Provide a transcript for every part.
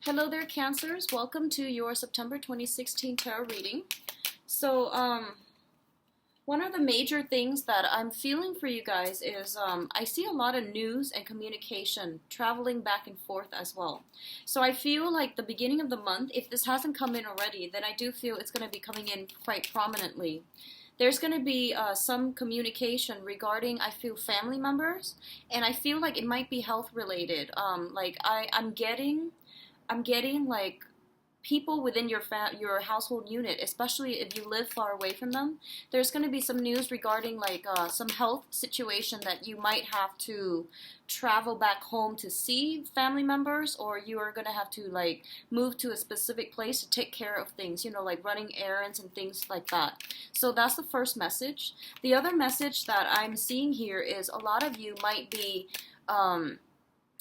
Hello there, Cancers. Welcome to your September 2016 tarot reading. So, one of the major things that I'm feeling for you guys is I see a lot of news and communication traveling back and forth as well. So I feel like the beginning of the month, if this hasn't come in already, then I do feel it's going to be coming in quite prominently. There's going to be some communication regarding, I feel, family members, and I feel like it might be health related. I'm getting like people within your household unit, especially if you live far away from them. There's going to be some news regarding some health situation that you might have to travel back home to see family members, or you are going to have to move to a specific place to take care of things, like running errands and things like that. So that's the first message. The other message that I'm seeing here is a lot of you might be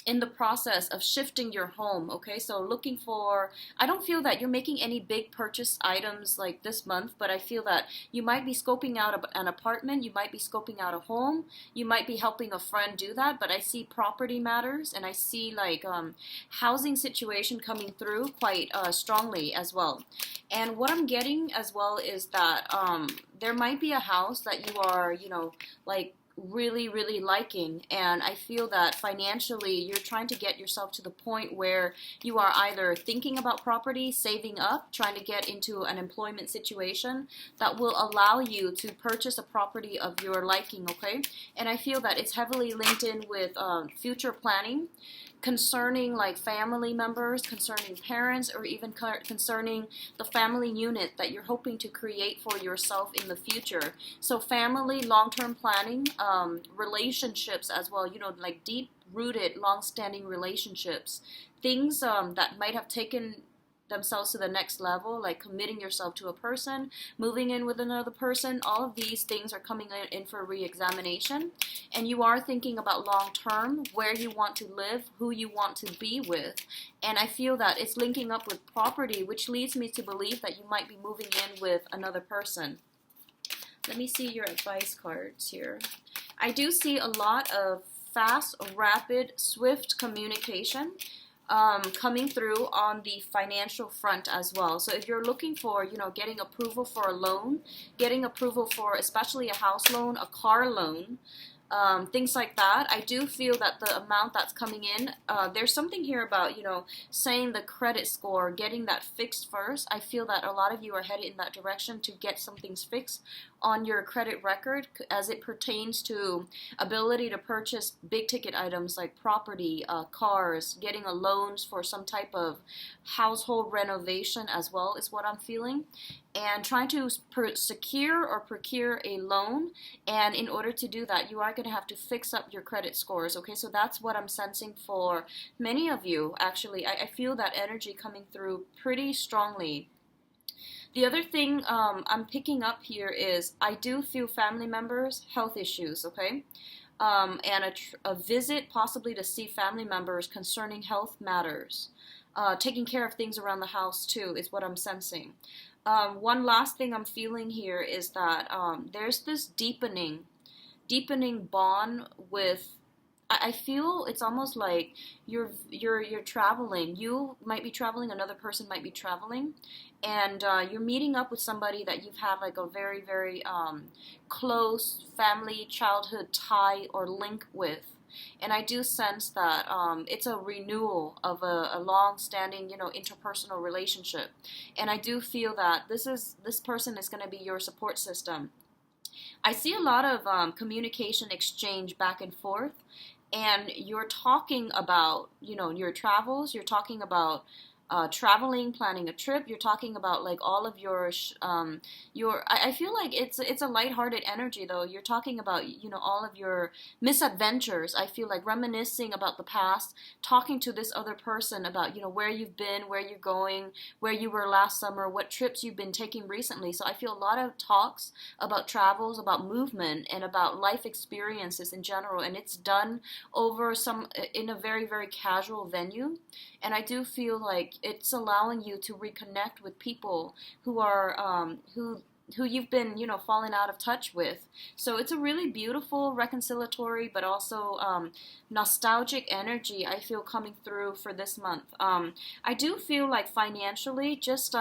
in the process of shifting your home. Okay, so I don't feel that you're making any big purchase items like this month, but I feel that you might be scoping out an apartment, you might be scoping out a home, you might be helping a friend do that. But I see property matters, and I see housing situation coming through quite strongly as well. And what I'm getting as well is that there might be a house that you are, really, really liking, and I feel that financially you're trying to get yourself to the point where you are either thinking about property, saving up, trying to get into an employment situation that will allow you to purchase a property of your liking, okay? And I feel that it's heavily linked in with future planning concerning family members, concerning parents, or even concerning the family unit that you're hoping to create for yourself in the future. So family, long-term planning, relationships as well, deep-rooted, long-standing relationships, things that might have taken themselves to the next level, like committing yourself to a person, moving in with another person. All of these things are coming in for re-examination, and you are thinking about long term, where you want to live, who you want to be with. And I feel that it's linking up with property, which leads me to believe that you might be moving in with another person. Let me see your advice cards here. I do see a lot of fast, rapid, swift communication coming through on the financial front as well. So if you're looking for, getting approval for a loan, getting approval for especially a house loan, a car loan, things like that, I do feel that the amount that's coming in, there's something here about, saying the credit score, getting that fixed first. I feel that a lot of you are headed in that direction to get some things fixed on your credit record as it pertains to ability to purchase big ticket items like property, cars, getting a loans for some type of household renovation as well is what I'm feeling, and trying to secure or procure a loan. And in order to do that, you are going to have to fix up your credit scores. Okay, so that's what I'm sensing for many of you. Actually, I feel that energy coming through pretty strongly. The other thing I'm picking up here is I do feel family members, health issues, okay? And a visit possibly to see family members concerning health matters. Taking care of things around the house too is what I'm sensing. One last thing I'm feeling here is that there's this deepening bond with. I feel it's almost like you're traveling. You might be traveling. Another person might be traveling, and you're meeting up with somebody that you've had like a very, very close family childhood tie or link with. And I do sense that it's a renewal of a long-standing, interpersonal relationship. And I do feel that this person is going to be your support system. I see a lot of communication exchange back and forth, and you're talking about, your travels. You're talking about traveling, planning a trip. You're talking about all of your. I feel like it's a lighthearted energy though. You're talking about all of your misadventures. I feel like reminiscing about the past, talking to this other person about where you've been, where you're going, where you were last summer, what trips you've been taking recently. So I feel a lot of talks about travels, about movement, and about life experiences in general. And it's done in a very, very casual venue. And I do feel like it's allowing you to reconnect with people who are who who you've been, falling out of touch with. So it's a really beautiful, reconciliatory, but also nostalgic energy I feel coming through for this month. I do feel like financially, just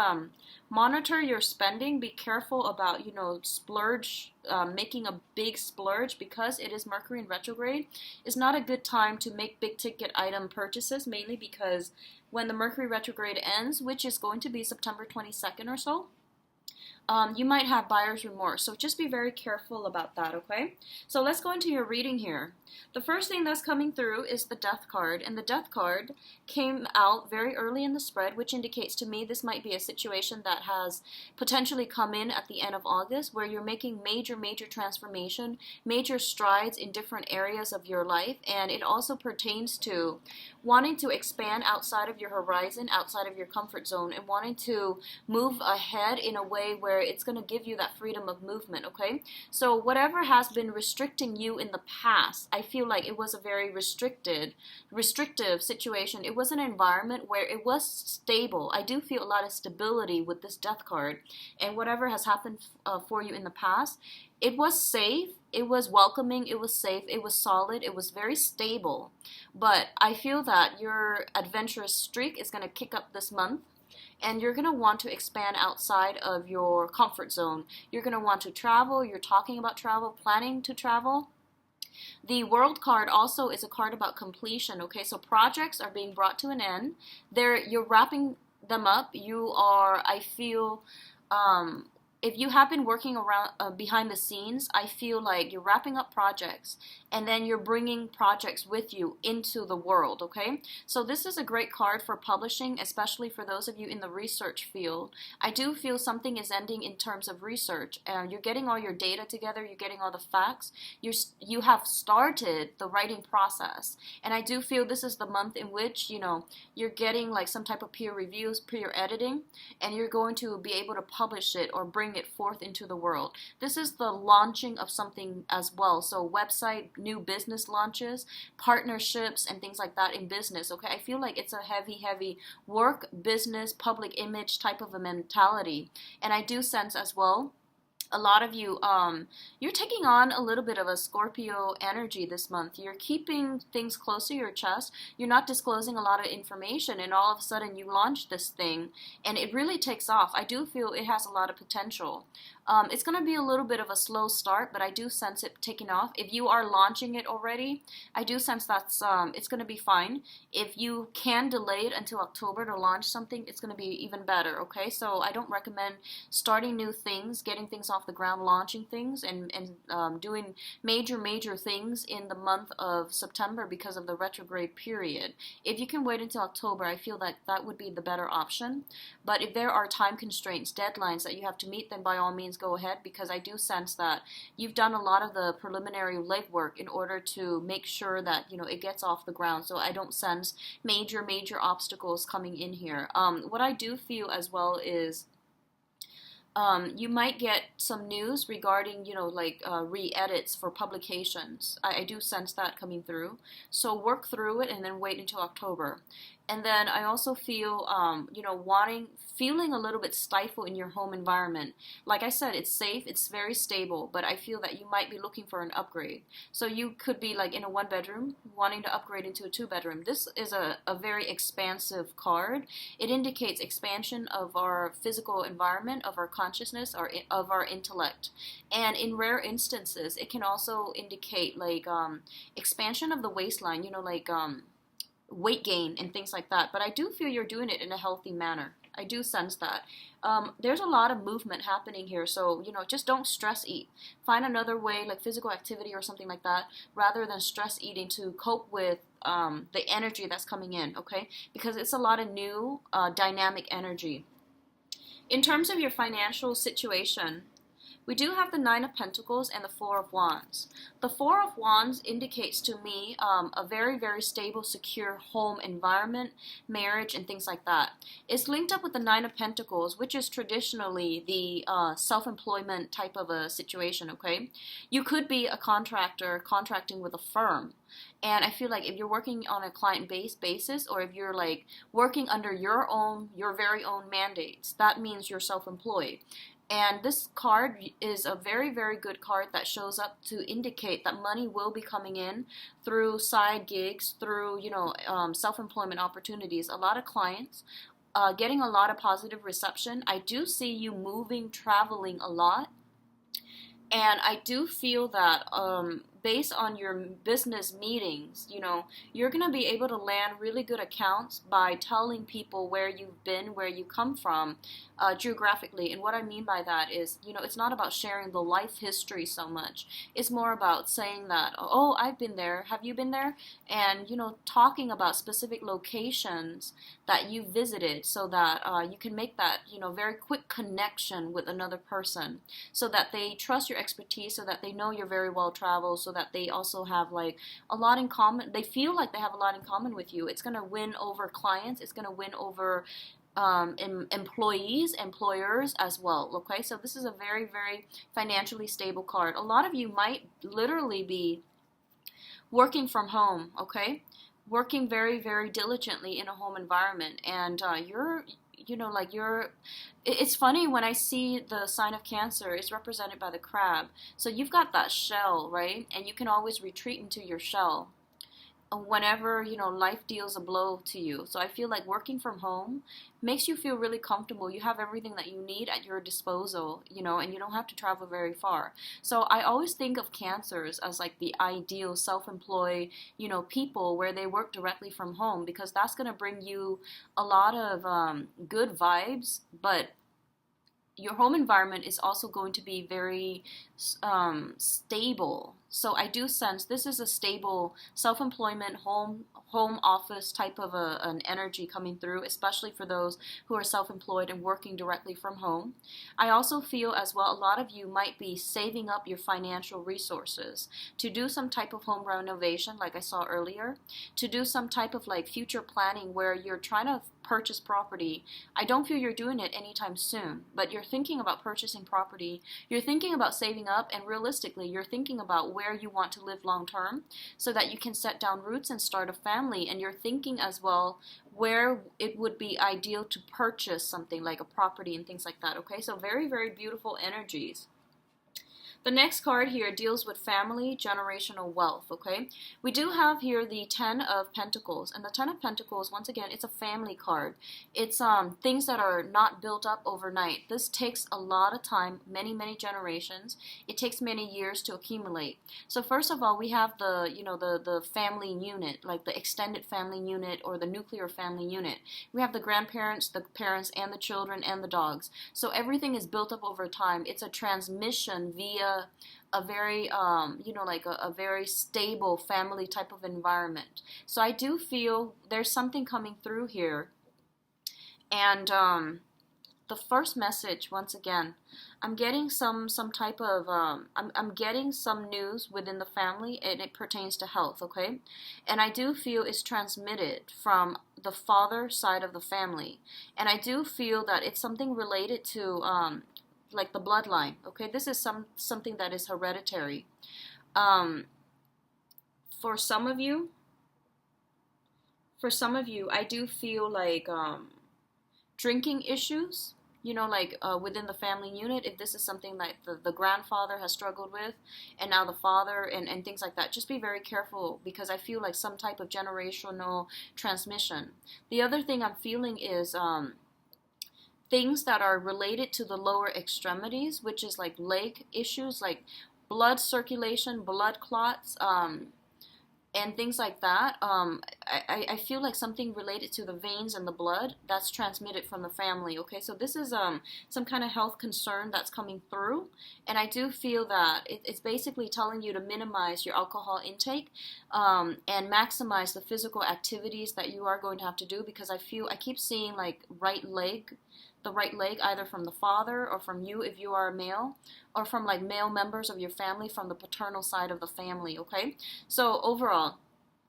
monitor your spending. Be careful about, splurge, making a big splurge because it is Mercury in retrograde. It's not a good time to make big ticket item purchases, mainly because when the Mercury retrograde ends, which is going to be September 22nd or so, you might have buyer's remorse. So just be very careful about that, okay? So let's go into your reading here. The first thing that's coming through is the Death card, and the Death card came out very early in the spread, which indicates to me this might be a situation that has potentially come in at the end of August, where you're making major transformation, major strides in different areas of your life, and it also pertains to wanting to expand outside of your horizon, outside of your comfort zone, and wanting to move ahead in a way where it's going to give you that freedom of movement, okay? So whatever has been restricting you in the past, I feel like it was a very restrictive situation. It was an environment where it was stable. I do feel a lot of stability with this Death card, and whatever has happened for you in the past, it was safe, it was welcoming, it was safe, it was solid, it was very stable. But I feel that your adventurous streak is going to kick up this month, and you're going to want to expand outside of your comfort zone. You're going to want to travel, you're talking about travel, planning to travel. The World card also is a card about completion, okay? So projects are being brought to an end. You're wrapping them up. You are, I feel, if you have been working around behind the scenes, I feel like you're wrapping up projects and then you're bringing projects with you into the world, okay? So this is a great card for publishing, especially for those of you in the research field. I do feel something is ending in terms of research. You're getting all your data together, you're getting all the facts, you have started the writing process. And I do feel this is the month in which, you're getting like some type of peer reviews, peer editing, and you're going to be able to publish it or bring it forth into the world. This is the launching of something as well. So website, new business launches, partnerships, and things like that in business, okay? I feel like it's a heavy work, business, public image type of a mentality. And I do sense as well, a lot of you, you're taking on a little bit of a Scorpio energy this month. You're keeping things close to your chest. You're not disclosing a lot of information, and all of a sudden you launch this thing, and it really takes off. I do feel it has a lot of potential. It's going to be a little bit of a slow start, but I do sense it taking off. If you are launching it already, I do sense that's it's going to be fine. If you can delay it until October to launch something, it's going to be even better, okay? So I don't recommend starting new things, getting things off the ground, launching things, and doing major things in the month of September because of the retrograde period. If you can wait until October, I feel that that would be the better option. But if there are time constraints, deadlines that you have to meet, then by all means go ahead, because I do sense that you've done a lot of the preliminary legwork in order to make sure that it gets off the ground. So I don't sense major obstacles coming in here. What I do feel as well is you might get some news regarding, re-edits for publications. I do sense that coming through. So work through it and then wait until October. And then I also feel, feeling a little bit stifled in your home environment. Like I said, it's safe, it's very stable, but I feel that you might be looking for an upgrade. So you could be like in a 1-bedroom, wanting to upgrade into a 2-bedroom. This is a very expansive card. It indicates expansion of our physical environment, of our consciousness, of our intellect. And in rare instances, it can also indicate like expansion of the waistline, weight gain and things like that. But I do feel you're doing it in a healthy manner. I do sense that. There's a lot of movement happening here, so, just don't stress eat. Find another way, like physical activity or something like that, rather than stress eating to cope with the energy that's coming in, okay? Because it's a lot of new dynamic energy. In terms of your financial situation, we do have the Nine of Pentacles and the Four of Wands. The Four of Wands indicates to me a very stable, secure home environment, marriage, and things like that. It's linked up with the Nine of Pentacles, which is traditionally the self-employment type of a situation, okay? You could be a contractor contracting with a firm. And I feel like if you're working on a client-based basis, or if you're like working under your very own mandates, that means you're self-employed. And this card is a very, very good card that shows up to indicate that money will be coming in through side gigs, through, self-employment opportunities. A lot of clients getting a lot of positive reception. I do see you moving, traveling a lot. And I do feel that based on your business meetings, you're going to be able to land really good accounts by telling people where you've been, where you come from, geographically. And what I mean by that is, it's not about sharing the life history so much. It's more about saying that, oh, I've been there. Have you been there? And, talking about specific locations that you visited so that you can make that, very quick connection with another person so that they trust your expertise, so that they know you're very well traveled, so that they also have like a lot in common. They feel like they have a lot in common with you. It's going to win over clients. It's going to win over employees, employers as well. Okay, so this is a very, very financially stable card. A lot of you might literally be working from home, okay? Working very, very diligently in a home environment, and it's funny when I see the sign of Cancer, it's represented by the crab. So you've got that shell, right? And you can always retreat into your shell whenever life deals a blow to you. So I feel like working from home makes you feel really comfortable. You have everything that you need at your disposal, and you don't have to travel very far. So I always think of Cancers as like the ideal self-employed people where they work directly from home, because that's going to bring you a lot of good vibes. But your home environment is also going to be very stable. So I do sense this is a stable self-employment home office type of an energy coming through, especially for those who are self-employed and working directly from home. I also feel as well a lot of you might be saving up your financial resources to do some type of home renovation like I saw earlier, to do some type of like future planning where you're trying to purchase property. I don't feel you're doing it anytime soon, but you're thinking about purchasing property. You're thinking about saving up, and realistically, you're thinking about where you want to live long term so that you can set down roots and start a family. And you're thinking as well where it would be ideal to purchase something like a property and things like that. Okay, so very, very beautiful energies. The next card here deals with family, generational wealth, okay? We do have here the Ten of Pentacles, and the Ten of Pentacles, once again, it's a family card. It's things that are not built up overnight. This takes a lot of time, many, many generations. It takes many years to accumulate. So first of all, we have the family unit, like the extended family unit or the nuclear family unit. We have the grandparents, the parents, and the children, and the dogs. So everything is built up over time. It's a transmission via a very a very stable family type of environment. So I do feel there's something coming through here. And the first message, once again, I'm getting some type of I'm getting some news within the family, and it pertains to health, okay? And I do feel it's transmitted from the father side of the family, and I do feel that it's something related to like the bloodline, okay? This is something that is hereditary. For some of you, I do feel like drinking issues, within the family unit, if this is something that the grandfather has struggled with, and now the father, and things like that, just be very careful, because I feel like some type of generational transmission. The other thing I'm feeling is things that are related to the lower extremities, which is like leg issues, like blood circulation, blood clots, and things like that. I feel like something related to the veins and the blood that's transmitted from the family, okay? So this is some kind of health concern that's coming through, and I do feel that it's basically telling you to minimize your alcohol intake and maximize the physical activities that you are going to have to do, because I keep seeing like the right leg, either from the father or from you if you are a male, or from like male members of your family from the paternal side of the family, okay? So overall,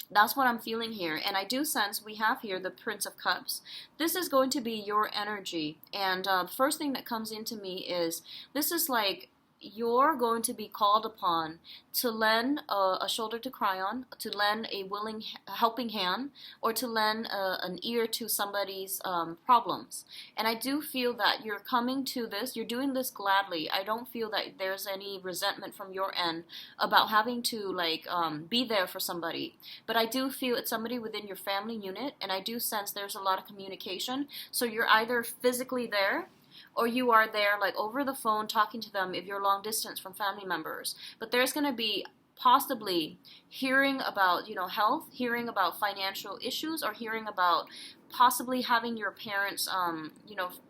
that's what I'm feeling here. And I do sense we have here the Prince of Cups. This is going to be your energy. And the first thing that comes into me is this is like, you're going to be called upon to lend a shoulder to cry on, to lend a willing helping hand, or to lend an ear to somebody's problems. And I do feel that you're coming to this, you're doing this gladly. I don't feel that there's any resentment from your end about having to like be there for somebody. But I do feel it's somebody within your family unit, and I do sense there's a lot of communication. So you're either physically there, or you are there like over the phone talking to them if you're long distance from family members. But there's going to be possibly hearing about, health, hearing about financial issues, or hearing about possibly having your parents,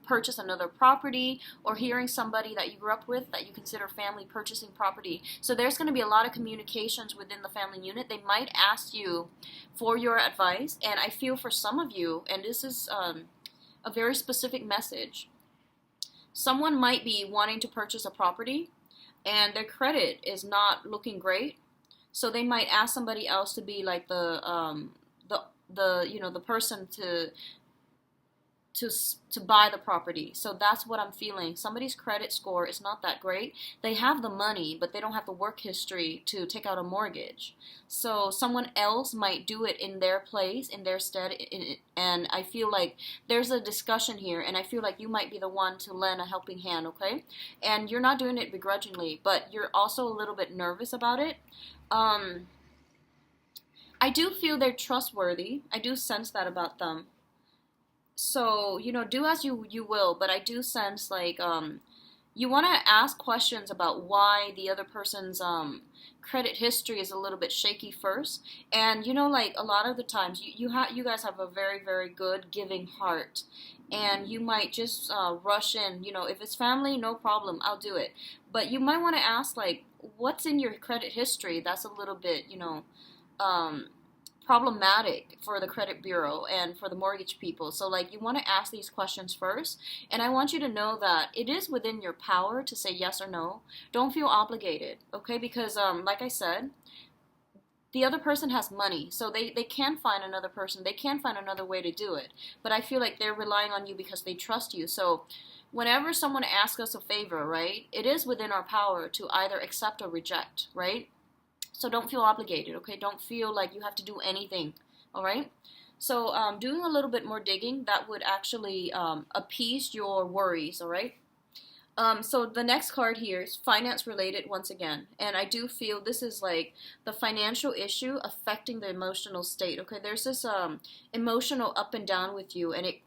purchase another property, or hearing somebody that you grew up with that you consider family purchasing property. So there's going to be a lot of communications within the family unit. They might ask you for your advice, and I feel for some of you, and this is a very specific message, someone might be wanting to purchase a property and their credit is not looking great, so they might ask somebody else to be like the person to buy the property. So that's what I'm feeling. Somebody's credit score is not that great. They have the money, but they don't have the work history to take out a mortgage. So someone else might do it in their place, in their stead, and I feel like there's a discussion here, and I feel like you might be the one to lend a helping hand, okay? And you're not doing it begrudgingly, but you're also a little bit nervous about it. I do feel they're trustworthy. I do sense that about them. So, do as you will, but I do sense like you want to ask questions about why the other person's credit history is a little bit shaky first. And like a lot of the times you guys have a very, very good giving heart, and you might just rush in. If it's family, no problem, I'll do it. But you might want to ask like, what's in your credit history that's a little bit um, problematic for the credit bureau and for the mortgage people. So like you want to ask these questions first, and I want you to know that it is within your power to say yes or no. Don't feel obligated, okay? Because like I said, the other person has money, so they can find another person, they can find another way to do it, but I feel like they're relying on you because they trust you. So whenever someone asks us a favor, right, it is within our power to either accept or reject, right? So don't feel obligated, okay? Don't feel like you have to do anything, all right? So doing a little bit more digging, that would actually appease your worries, all right? So the next card here is finance related once again. And I do feel this is like the financial issue affecting the emotional state, okay? There's this emotional up and down with you, and it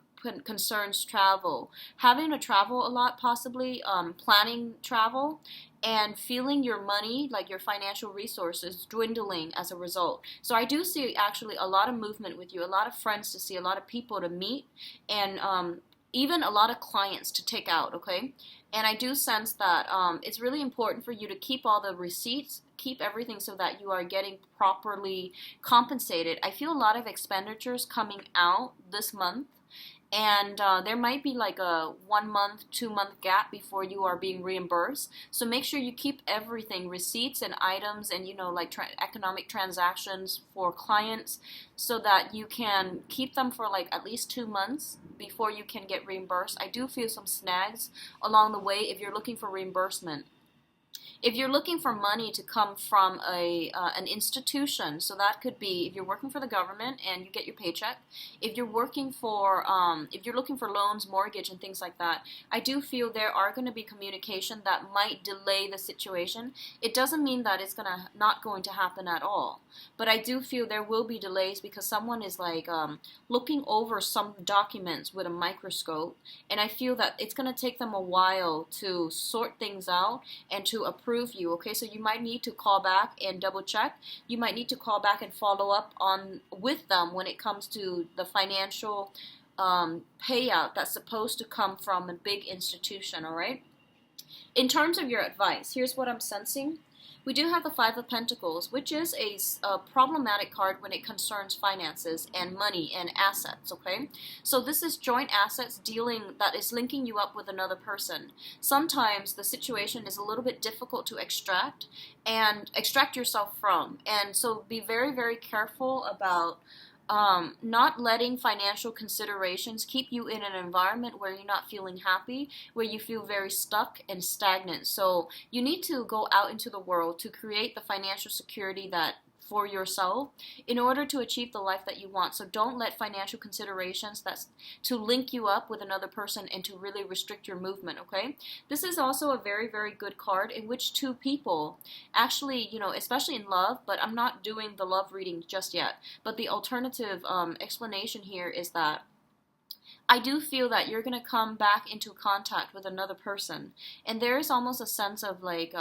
concerns travel. Having to travel a lot, possibly, planning travel, and feeling your money, like your financial resources, dwindling as a result. So I do see actually a lot of movement with you, a lot of friends to see, a lot of people to meet, and even a lot of clients to take out, okay? And I do sense that it's really important for you to keep all the receipts, keep everything so that you are getting properly compensated. I feel a lot of expenditures coming out this month, and there might be like a 1 month, 2 month gap before you are being reimbursed. So make sure you keep everything, receipts and items, and like economic transactions for clients, so that you can keep them for like at least 2 months before you can get reimbursed. I do feel some snags along the way if you're looking for reimbursement. If you're looking for money to come from an institution, so that could be if you're working for the government and you get your paycheck. If you're working for, if you're looking for loans, mortgage, and things like that, I do feel there are going to be communication that might delay the situation. It doesn't mean that it's not going to happen at all, but I do feel there will be delays because someone is like looking over some documents with a microscope, and I feel that it's going to take them a while to sort things out and to approve you, okay? So you might need to call back and double check. You might need to call back and follow up with them when it comes to the financial payout that's supposed to come from a big institution, all right? In terms of your advice, here's what I'm sensing. We do have the Five of Pentacles, which is a problematic card when it concerns finances and money and assets, okay? So this is joint assets that is linking you up with another person. Sometimes the situation is a little bit difficult to extract yourself from. And so be very, very careful about not letting financial considerations keep you in an environment where you're not feeling happy, where you feel very stuck and stagnant. So you need to go out into the world to create the financial security that for yourself in order to achieve the life that you want. So don't let financial considerations that's to link you up with another person and to really restrict your movement, okay? This is also a very, very good card in which two people actually, especially in love, but I'm not doing the love reading just yet. But the alternative explanation here is that I do feel that you're going to come back into contact with another person. And there is almost a sense of like,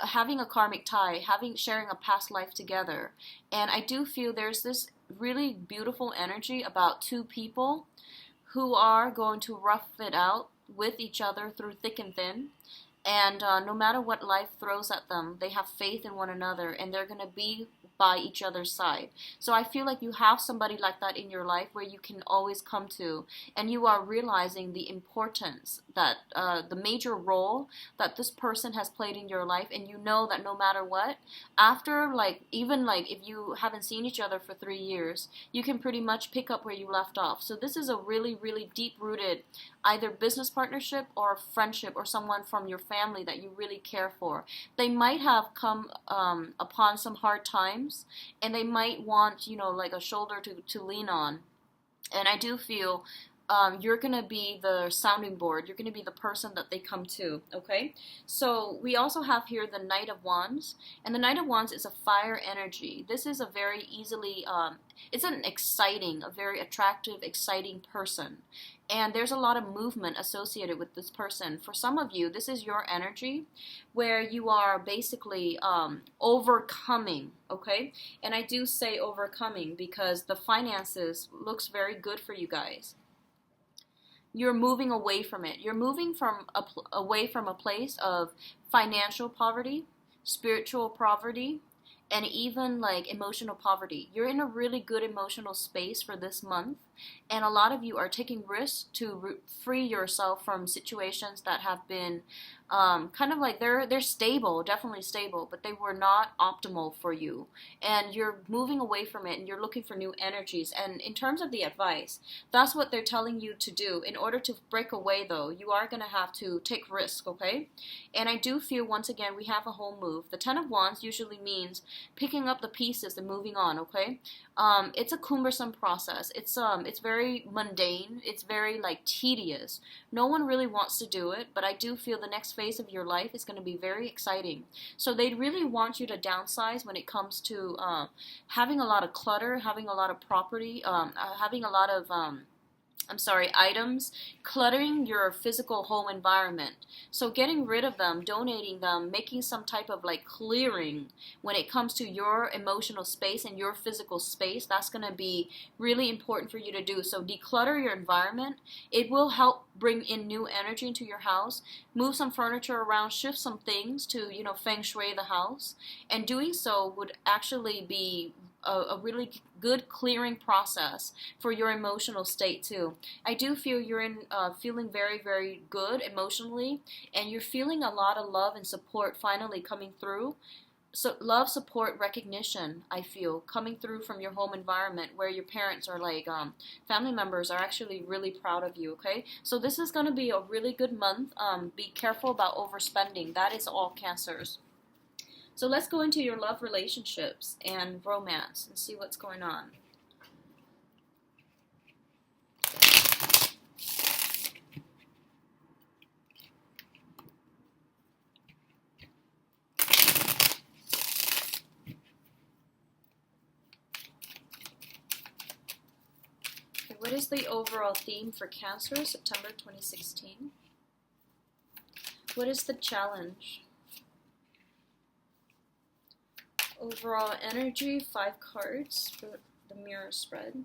having a karmic tie, sharing a past life together. And I do feel there's this really beautiful energy about two people who are going to rough it out with each other through thick and thin. And no matter what life throws at them, they have faith in one another and they're going to be by each other's side. So I feel like you have somebody like that in your life where you can always come to, and you are realizing the importance that the major role that this person has played in your life, and you know that no matter what, after even if you haven't seen each other for 3 years, you can pretty much pick up where you left off. So this is a really, really deep-rooted either business partnership or friendship or someone from your family that you really care for. They might have come upon some hard times, and they might want, like a shoulder to lean on. And I do feel you're going to be the sounding board. You're going to be the person that they come to, okay? So we also have here the Knight of Wands. And the Knight of Wands is a fire energy. This is a very easily, it's an exciting, a very attractive, exciting person. And there's a lot of movement associated with this person. For some of you, this is your energy where you are basically overcoming, okay? And I do say overcoming because the finances looks very good for you guys. You're moving away from it. You're moving away from a place of financial poverty, spiritual poverty, and even like emotional poverty. You're in a really good emotional space for this month, and a lot of you are taking risks to free yourself from situations that have been kind of like they're stable, definitely stable, but they were not optimal for you. And you're moving away from it and you're looking for new energies. And in terms of the advice, that's what they're telling you to do. In order to break away though, you are going to have to take risk, okay? And I do feel once again we have a home move. The Ten of Wands usually means picking up the pieces and moving on, okay? It's a cumbersome process. It's very mundane. It's very like tedious. No one really wants to do it, but I do feel the next phase of your life is going to be very exciting. So they really want you to downsize when it comes to having a lot of clutter, having a lot of property, having a lot of items, cluttering your physical home environment. So getting rid of them, donating them, making some type of like clearing when it comes to your emotional space and your physical space, that's going to be really important for you to do. So declutter your environment. It will help bring in new energy into your house. Move some furniture around, shift some things to, feng shui the house. And doing so would actually be a really good clearing process for your emotional state too. I do feel you're feeling very, very good emotionally, and you're feeling a lot of love and support finally coming through. So love, support, recognition, I feel, coming through from your home environment where your parents are like, family members are actually really proud of you, okay? So this is going to be a really good month. Be careful about overspending. That is all Cancers. So let's go into your love relationships and romance and see what's going on. Okay, what is the overall theme for Cancer, September 2016? What is the challenge? Overall energy, 5 cards for the mirror spread.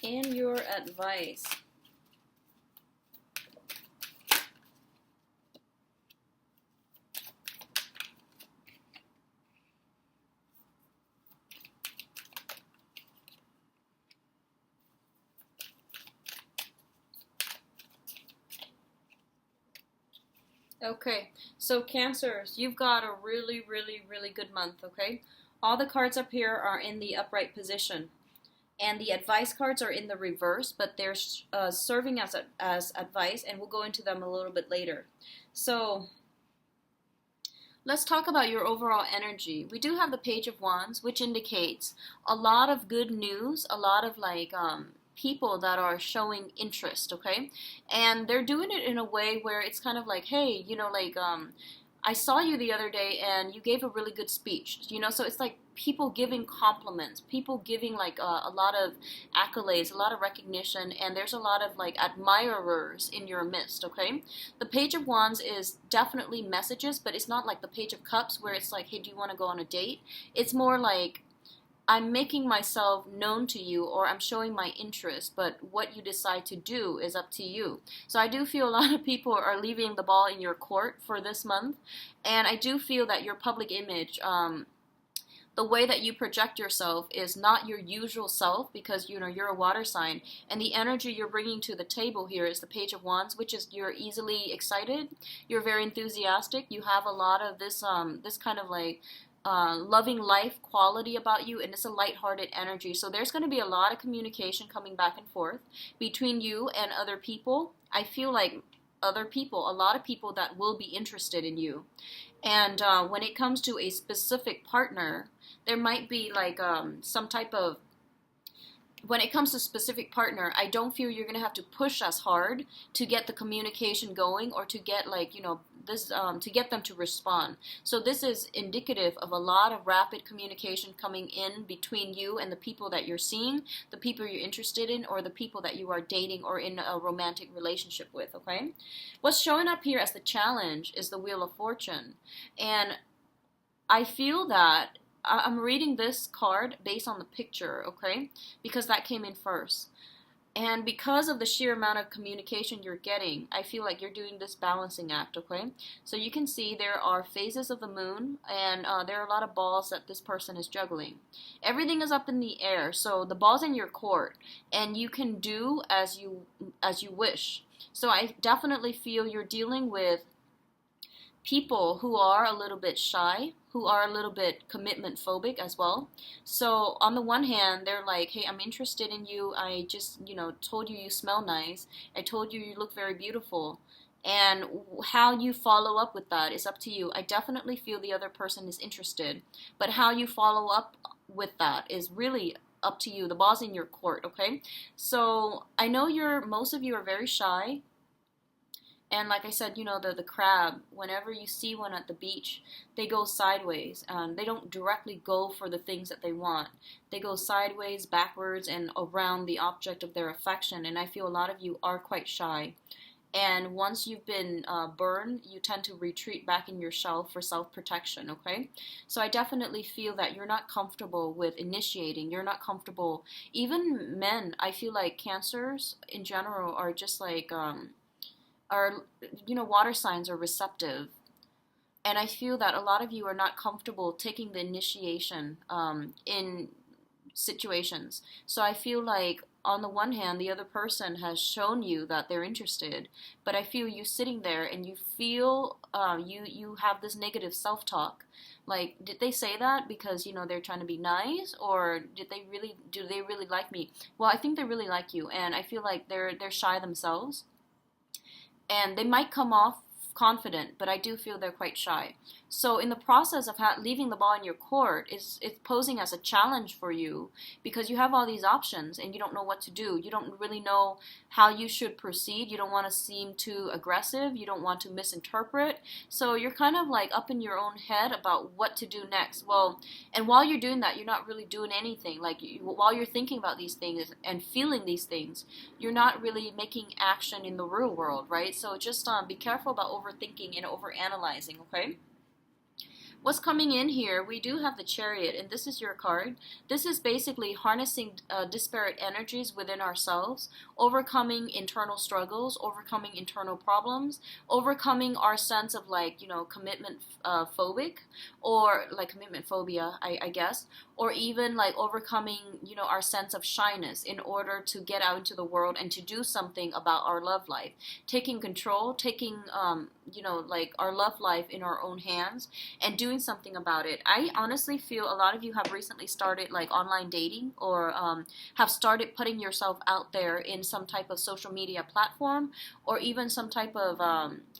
And your advice. Okay, so Cancers, you've got a really, really, really good month, okay? All the cards up here are in the upright position, and the advice cards are in the reverse, but they're serving as advice, and we'll go into them a little bit later. So let's talk about your overall energy. We do have the Page of Wands, which indicates a lot of good news, a lot of people that are showing interest, okay? And they're doing it in a way where it's kind of like, hey, I saw you the other day and you gave a really good speech, so it's like people giving compliments, people giving a lot of accolades, a lot of recognition, and there's a lot of like admirers in your midst, okay? The Page of Wands is definitely messages, but it's not like the Page of Cups where it's like, hey, do you want to go on a date? It's more like, I'm making myself known to you, or I'm showing my interest, but what you decide to do is up to you. So I do feel a lot of people are leaving the ball in your court for this month, and I do feel that your public image, the way that you project yourself is not your usual self, because you're a water sign, and the energy you're bringing to the table here is the Page of Wands, which is you're easily excited, you're very enthusiastic, you have a lot of this kind of like loving life quality about you, and it's a lighthearted energy. So there's going to be a lot of communication coming back and forth between you and other people. I feel like other people, a lot of people that will be interested in you. And when it comes to a specific partner, there might be some type of, when it comes to specific partner, I don't feel you're gonna have to push as hard to get the communication going, or to get this to get them to respond. So this is indicative of a lot of rapid communication coming in between you and the people that you're seeing, the people you're interested in, or the people that you are dating or in a romantic relationship with. Okay, what's showing up here as the challenge is the Wheel of Fortune, and I feel that I'm reading this card based on the picture, okay? Because that came in first. And because of the sheer amount of communication you're getting, I feel like you're doing this balancing act, okay? So you can see there are phases of the moon, and there are a lot of balls that this person is juggling. Everything is up in the air, so the ball's in your court, and you can do as you wish. So I definitely feel you're dealing with people who are a little bit shy, who are a little bit commitment phobic as well. So on the one hand, they're like, hey, I'm interested in you. I just, told you you smell nice. I told you you look very beautiful. And how you follow up with that is up to you. I definitely feel the other person is interested, but how you follow up with that is really up to you. The ball's in your court, okay? So I know most of you are very shy, and like I said, the crab, whenever you see one at the beach, they go sideways. They don't directly go for the things that they want. They go sideways, backwards, and around the object of their affection. And I feel a lot of you are quite shy. And once you've been burned, you tend to retreat back in your shell for self-protection, okay? So I definitely feel that you're not comfortable with initiating. You're not comfortable. Even men, I feel like Cancers in general are just like... are water signs are receptive, and I feel that a lot of you are not comfortable taking the initiation in situations. So I feel like on the one hand, the other person has shown you that they're interested, but I feel you sitting there and you feel you have this negative self-talk. Like, did they say that because they're trying to be nice, or do they really like me? Well, I think they really like you, and I feel like they're shy themselves, and they might come off confident, but I do feel they're quite shy. So in the process of leaving the ball in your court, it's posing as a challenge for you, because you have all these options and you don't know what to do. You don't really know how you should proceed. You don't want to seem too aggressive. You don't want to misinterpret. So you're kind of like up in your own head about what to do next. Well, and while you're doing that, you're not really doing anything. Like, while you're thinking about these things and feeling these things, you're not really making action in the real world, right? So just be careful about overthinking and overanalyzing, okay? What's coming in here, we do have the Chariot, and this is your card. This is basically harnessing disparate energies within ourselves, overcoming internal struggles, overcoming internal problems, overcoming our sense of commitment phobic, or like commitment phobia, I guess, or even like overcoming our sense of shyness in order to get out into the world and to do something about our love life, taking control, taking like our love life in our own hands and doing something about it. I honestly feel a lot of you have recently started like online dating, or have started putting yourself out there in some type of social media platform, or even some type of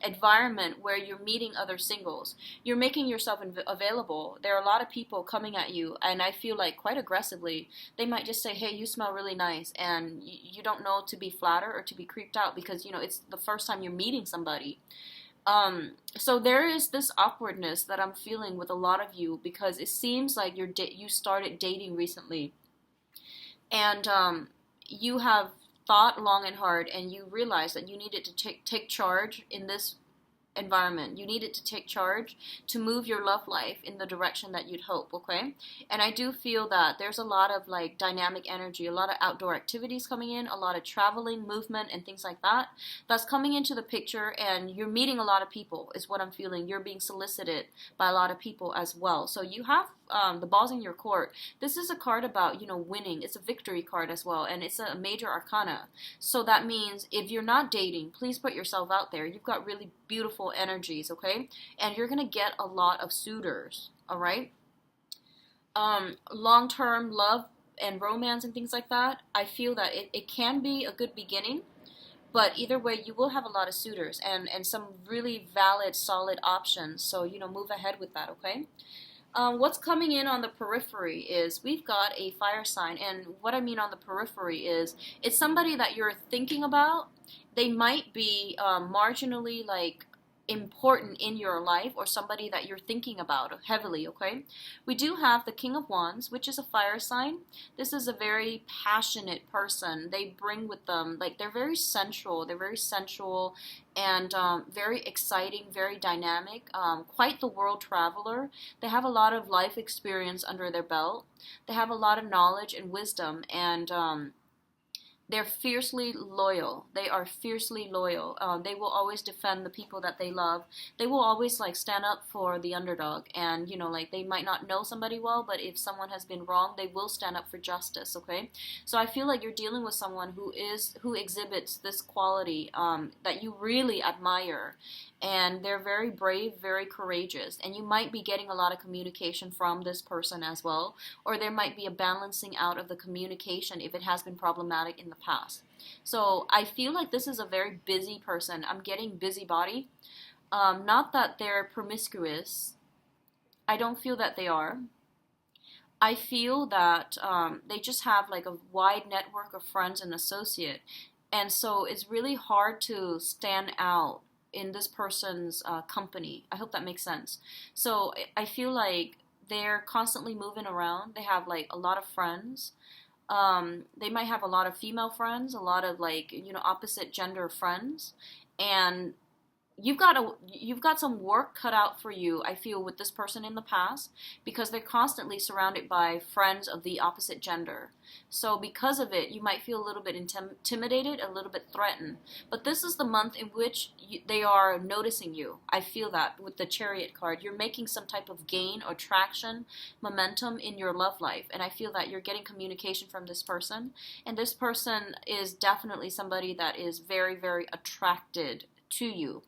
environment where you're meeting other singles. You're making yourself available. There are a lot of people coming at you, and I feel like quite aggressively. They might just say, hey, you smell really nice, and you don't know to be flattered or to be creeped out, because it's the first time you're meeting somebody. So there is this awkwardness that I'm feeling with a lot of you, because it seems like you started dating recently, and you have thought long and hard, and you realize that you needed to take charge in this environment. You needed to take charge to move your love life in the direction that you'd hope, okay? And I do feel that there's a lot of like dynamic energy, a lot of outdoor activities coming in, a lot of traveling, movement, and things like that that's coming into the picture, and you're meeting a lot of people is what I'm feeling. You're being solicited by a lot of people as well. So you have the balls in your court. This is a card about, winning. It's a victory card as well, and it's a major arcana. So that means if you're not dating, please put yourself out there. You've got really beautiful energies, okay? And you're going to get a lot of suitors, all right? Long-term love and romance and things like that, I feel that it can be a good beginning, but either way, you will have a lot of suitors and some really valid, solid options. So, move ahead with that, okay? What's coming in on the periphery is we've got a fire sign, and what I mean on the periphery is it's somebody that you're thinking about. They might be marginally like important in your life, or somebody that you're thinking about heavily, okay? We do have the King of Wands, which is a fire sign. This is a very passionate person. They bring with them, like, they're very sensual. They're very sensual and very exciting, very dynamic, quite the world traveler. They have a lot of life experience under their belt. They have a lot of knowledge and wisdom, and they're fiercely loyal. They are fiercely loyal. They will always defend the people that they love. They will always like stand up for the underdog. And like they might not know somebody well, but if someone has been wrong, they will stand up for justice. Okay, so I feel like you're dealing with someone who exhibits this quality that you really admire. And they're very brave, very courageous, and you might be getting a lot of communication from this person as well, or there might be a balancing out of the communication if it has been problematic in the past. So I feel like this is a very busy person. I'm getting busybody. Not that they're promiscuous. I don't feel that they are. I feel that they just have like a wide network of friends and associate, and so it's really hard to stand out in this person's company. I hope that makes sense. So I feel like they're constantly moving around. They have like a lot of friends. They might have a lot of female friends, a lot of like opposite gender friends, and you've got some work cut out for you, I feel, with this person in the past, because they're constantly surrounded by friends of the opposite gender. So because of it, you might feel a little bit intimidated, a little bit threatened. But this is the month in which they are noticing you. I feel that with the Chariot card. You're making some type of gain or traction, momentum in your love life. And I feel that you're getting communication from this person. And this person is definitely somebody that is very, very attracted to you.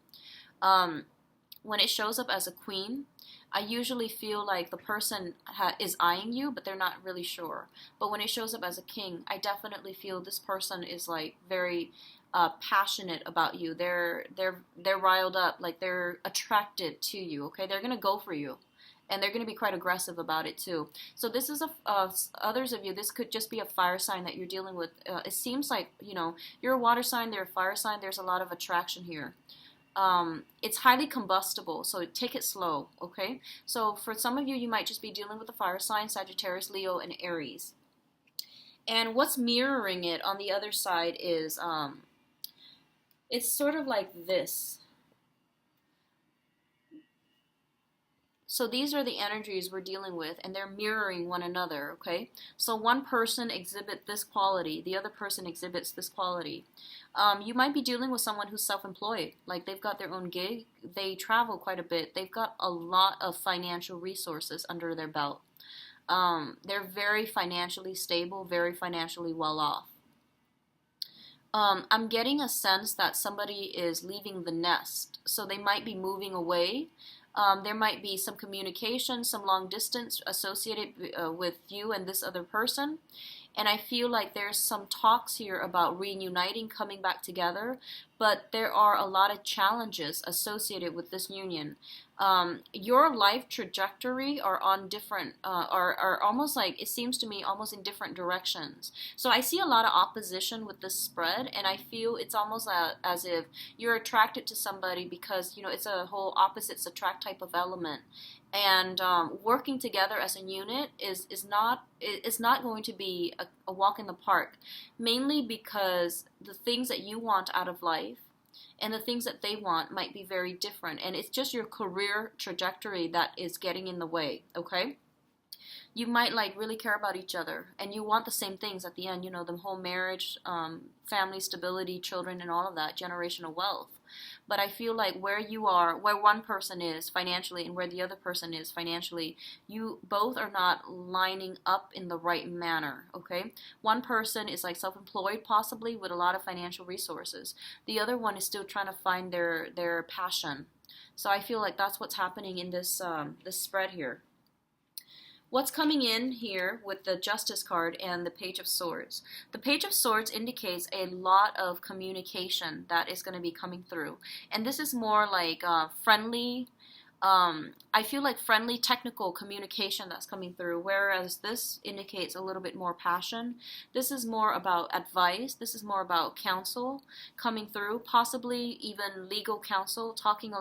When it shows up as a queen, I usually feel like the person is eyeing you, but they're not really sure. But when it shows up as a king, I definitely feel this person is like very passionate about you. They're riled up, like they're attracted to you. Okay, they're gonna go for you, and they're gonna be quite aggressive about it too. So this is others of you. This could just be a fire sign that you're dealing with. It seems like you're a water sign, they're a fire sign. There's a lot of attraction here. It's highly combustible, so take it slow, okay? So for some of you, you might just be dealing with the fire sign, Sagittarius, Leo, and Aries. And what's mirroring it on the other side is, it's sort of like this. So these are the energies we're dealing with, and they're mirroring one another, okay? So one person exhibits this quality, the other person exhibits this quality. You might be dealing with someone who's self-employed, like they've got their own gig, they travel quite a bit, they've got a lot of financial resources under their belt. They're very financially stable, very financially well off. I'm getting a sense that somebody is leaving the nest, so they might be moving away. There might be some communication, some long distance associated with you and this other person. And I feel like there's some talks here about reuniting, coming back together, but there are a lot of challenges associated with this union. Your life trajectory are on different, are almost like, it seems to me, almost in different directions. So I see a lot of opposition with this spread, and I feel it's almost as if you're attracted to somebody because, it's a whole opposites attract type of element. And working together as a unit is not going to be a walk in the park, mainly because the things that you want out of life and the things that they want might be very different, and it's just your career trajectory that is getting in the way. Okay, you might like really care about each other and you want the same things at the end, the whole marriage, family stability, children, and all of that, generational wealth. But I feel like where you are, where one person is financially and where the other person is financially, you both are not lining up in the right manner. Okay, one person is like self-employed, possibly with a lot of financial resources. The other one is still trying to find their passion. So I feel like that's what's happening in this spread here. What's coming in here with the Justice card and the Page of Swords? The Page of Swords indicates a lot of communication that is going to be coming through. And this is more like friendly, I feel like friendly technical communication that's coming through, whereas this indicates a little bit more passion. This is more about advice. This is more about counsel coming through, possibly even legal counsel, talking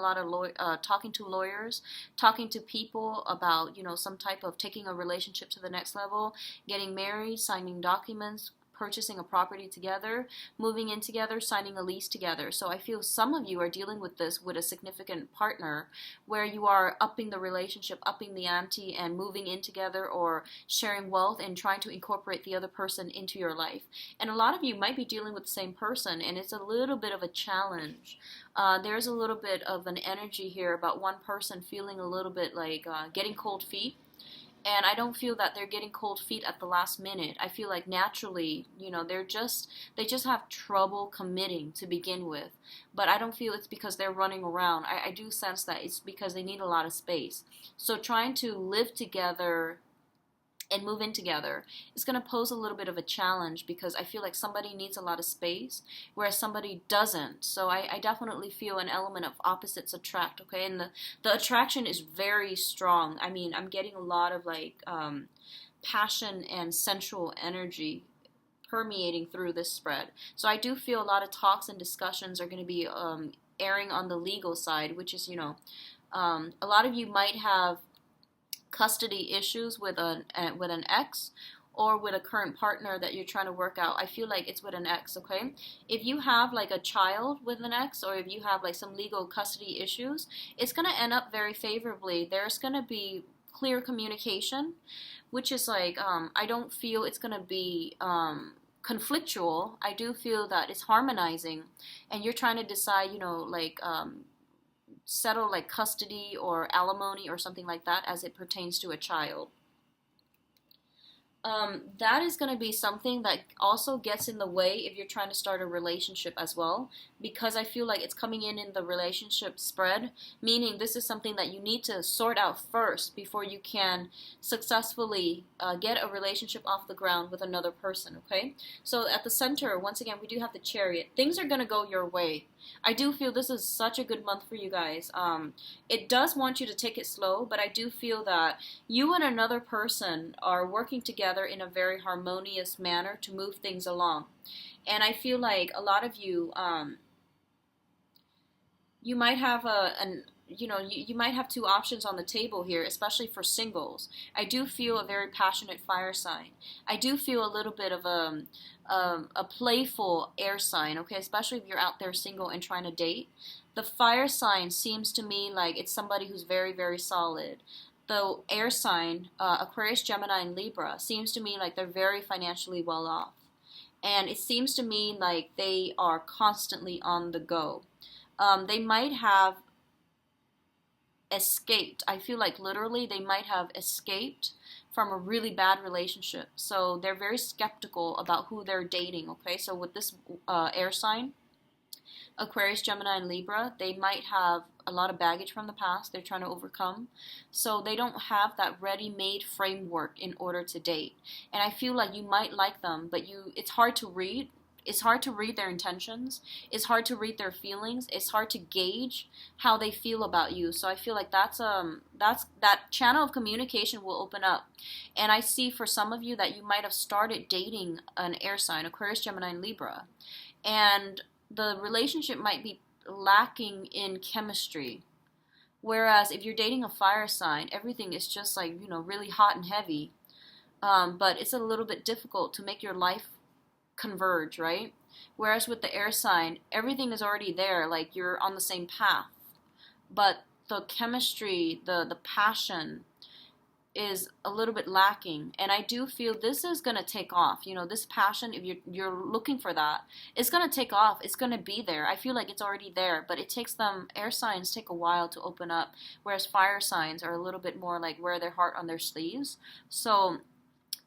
talking to lawyers, talking to people about, some type of taking a relationship to the next level, getting married, signing documents, purchasing a property together, moving in together, signing a lease together. So I feel some of you are dealing with this with a significant partner where you are upping the relationship, upping the ante, and moving in together or sharing wealth and trying to incorporate the other person into your life. And a lot of you might be dealing with the same person, and it's a little bit of a challenge. There's a little bit of an energy here about one person feeling a little bit like getting cold feet. And I don't feel that they're getting cold feet at the last minute. I feel like naturally, they just have trouble committing to begin with. But I don't feel it's because they're running around. I do sense that it's because they need a lot of space. So trying to live together and move in together is going to pose a little bit of a challenge because I feel like somebody needs a lot of space, whereas somebody doesn't. So I definitely feel an element of opposites attract, okay? And the attraction is very strong. I mean, I'm getting a lot of like passion and sensual energy permeating through this spread. So I do feel a lot of talks and discussions are going to be airing on the legal side, which is, a lot of you might have custody issues with an ex or with a current partner that you're trying to work out. I feel like it's with an ex, okay? If you have like a child with an ex or if you have like some legal custody issues, it's going to end up very favorably. There's going to be clear communication, which is like, I don't feel it's going to be conflictual. I do feel that it's harmonizing and you're trying to decide, settle like custody or alimony or something like that as it pertains to a child. That is going to be something that also gets in the way if you're trying to start a relationship as well, because I feel like it's coming in the relationship spread, meaning this is something that you need to sort out first before you can successfully get a relationship off the ground with another person, okay? So at the center, once again, we do have the Chariot. Things are going to go your way. I do feel this is such a good month for you guys. It does want you to take it slow, but I do feel that you and another person are working together in a very harmonious manner to move things along. And I feel like a lot of you, you might have you might have two options on the table here, especially for singles. I do feel a very passionate fire sign. I do feel a little bit of a playful air sign, okay, especially if you're out there single and trying to date. The fire sign seems to me like it's somebody who's very, very solid. The air sign, Aquarius, Gemini, and Libra, seems to me like they're very financially well off. And it seems to me like they are constantly on the go. They might have escaped. I feel like literally they might have escaped from a really bad relationship. So they're very skeptical about who they're dating, okay? So with this air sign, Aquarius, Gemini, and Libra, they might have a lot of baggage from the past they're trying to overcome. So they don't have that ready-made framework in order to date. And I feel like you might like them, but it's hard to read. It's hard to read their intentions. It's hard to read their feelings. It's hard to gauge how they feel about you. So I feel like that's that channel of communication will open up. And I see for some of you that you might have started dating an air sign, Aquarius, Gemini, and Libra. And the relationship might be lacking in chemistry. Whereas if you're dating a fire sign, everything is just like, really hot and heavy. But it's a little bit difficult to make your life converge, right? Whereas with the air sign, everything is already there, like you're on the same path. But the chemistry, the passion is a little bit lacking, and I do feel this is going to take off. This passion, if you're looking for that, it's going to take off. It's going to be there. I feel like it's already there, but it takes them, air signs take a while to open up, whereas fire signs are a little bit more like wear their heart on their sleeves. So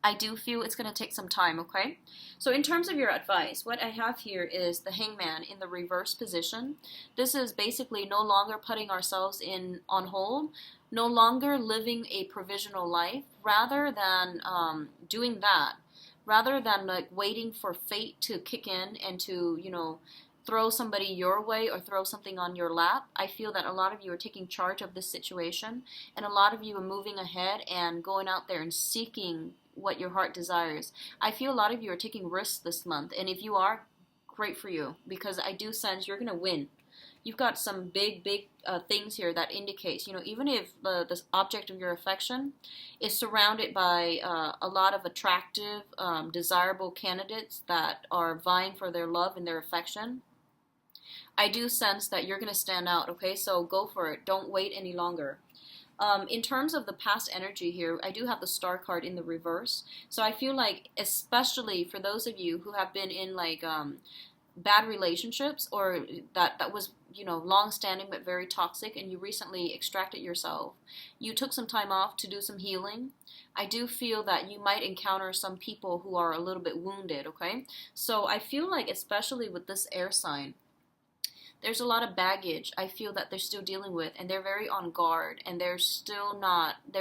I do feel it's going to take some time, okay? So in terms of your advice, what I have here is the Hangman in the reverse position. This is basically no longer putting ourselves on hold, no longer living a provisional life, rather than doing that, rather than like waiting for fate to kick in and to, throw somebody your way or throw something on your lap. I feel that a lot of you are taking charge of this situation, and a lot of you are moving ahead and going out there and seeking what your heart desires. I feel a lot of you are taking risks this month, and if you are, great for you, because I do sense you're going to win. You've got some big things here that indicates, even if the object of your affection is surrounded by a lot of attractive, desirable candidates that are vying for their love and their affection, I do sense that you're going to stand out, okay? So go for it. Don't wait any longer. In terms of the past energy here, I do have the Star card in the reverse. So I feel like, especially for those of you who have been in like bad relationships, or that was long-standing but very toxic, and you recently extracted yourself, you took some time off to do some healing. I do feel that you might encounter some people who are a little bit wounded, okay? So I feel like, especially with this air sign, there's a lot of baggage I feel that they're still dealing with, and they're very on guard, and they're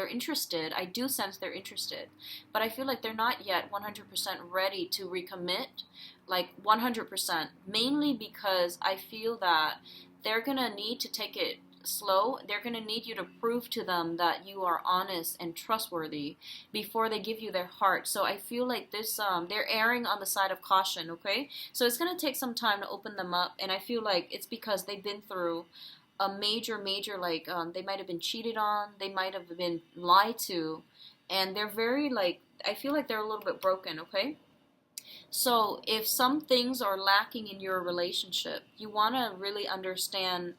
interested. I do sense they're interested, but I feel like they're not yet 100% ready to recommit, like 100%, mainly because I feel that they're going to need to take it slow. They're going to need you to prove to them that you are honest and trustworthy before they give you their heart. So I feel like this, they're erring on the side of caution, okay? So it's going to take some time to open them up, and I feel like it's because they've been through a major, like, they might have been cheated on, they might have been lied to, and they're very, like, I feel like they're a little bit broken, okay? So if some things are lacking in your relationship, you want to really understand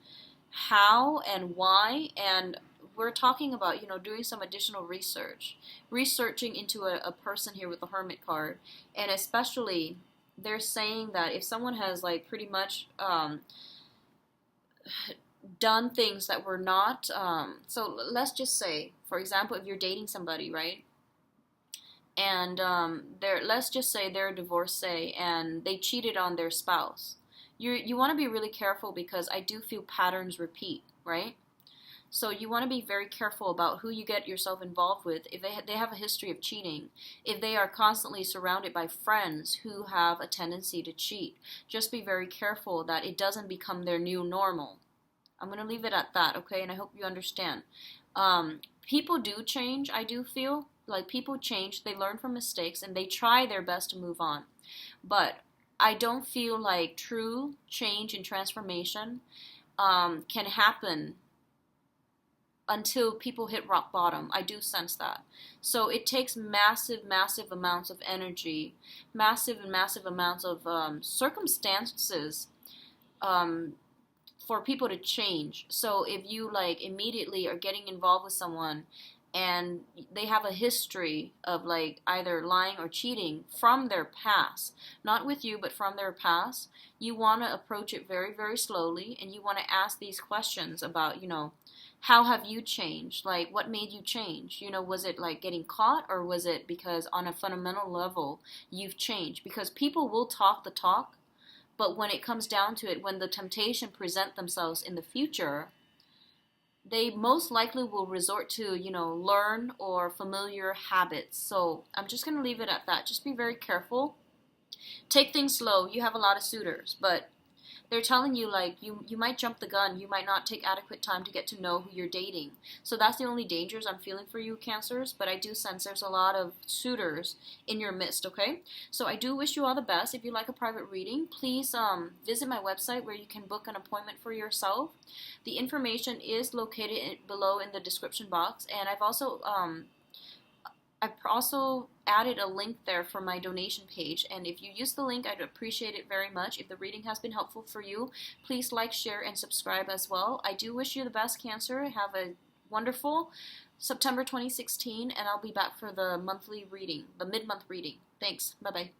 how and why, and we're talking about, doing some additional researching into a person here with the Hermit card, and especially they're saying that if someone has like pretty much done things that were not, so let's just say, for example, if you're dating somebody, right? And let's just say they're a divorcee and they cheated on their spouse. You want to be really careful, because I do feel patterns repeat, right? So you want to be very careful about who you get yourself involved with. If they have a history of cheating, if they are constantly surrounded by friends who have a tendency to cheat, just be very careful that it doesn't become their new normal. I'm going to leave it at that, okay? And I hope you understand. People do change, I do feel. Like, people change, they learn from mistakes, and they try their best to move on. But I don't feel like true change and transformation can happen until people hit rock bottom. I do sense that. So it takes massive amounts of energy, massive amounts of circumstances for people to change. So if you like immediately are getting involved with someone and they have a history of like either lying or cheating from their past, not with you, but from their past, you want to approach it very slowly, and you want to ask these questions about, How have you changed? Like, what made you change? Was it like getting caught, or was it because on a fundamental level you've changed? Because people will talk the talk, but when it comes down to it, when the temptation present themselves in the future, they most likely will resort to, learn or familiar habits. So I'm just going to leave it at that. Just be very careful. Take things slow. You have a lot of suitors, but they're telling you like you might jump the gun. You might not take adequate time to get to know who you're dating. So that's the only dangers I'm feeling for you, Cancers, but I do sense there's a lot of suitors in your midst, okay? So I do wish you all the best. If you like a private reading, please visit my website where you can book an appointment for yourself. The information is located below in the description box, and I've also added a link there for my donation page, and if you use the link, I'd appreciate it very much. If the reading has been helpful for you, please like, share, and subscribe as well. I do wish you the best, Cancer. Have a wonderful September 2016, and I'll be back for the monthly reading, the mid-month reading. Thanks. Bye-bye.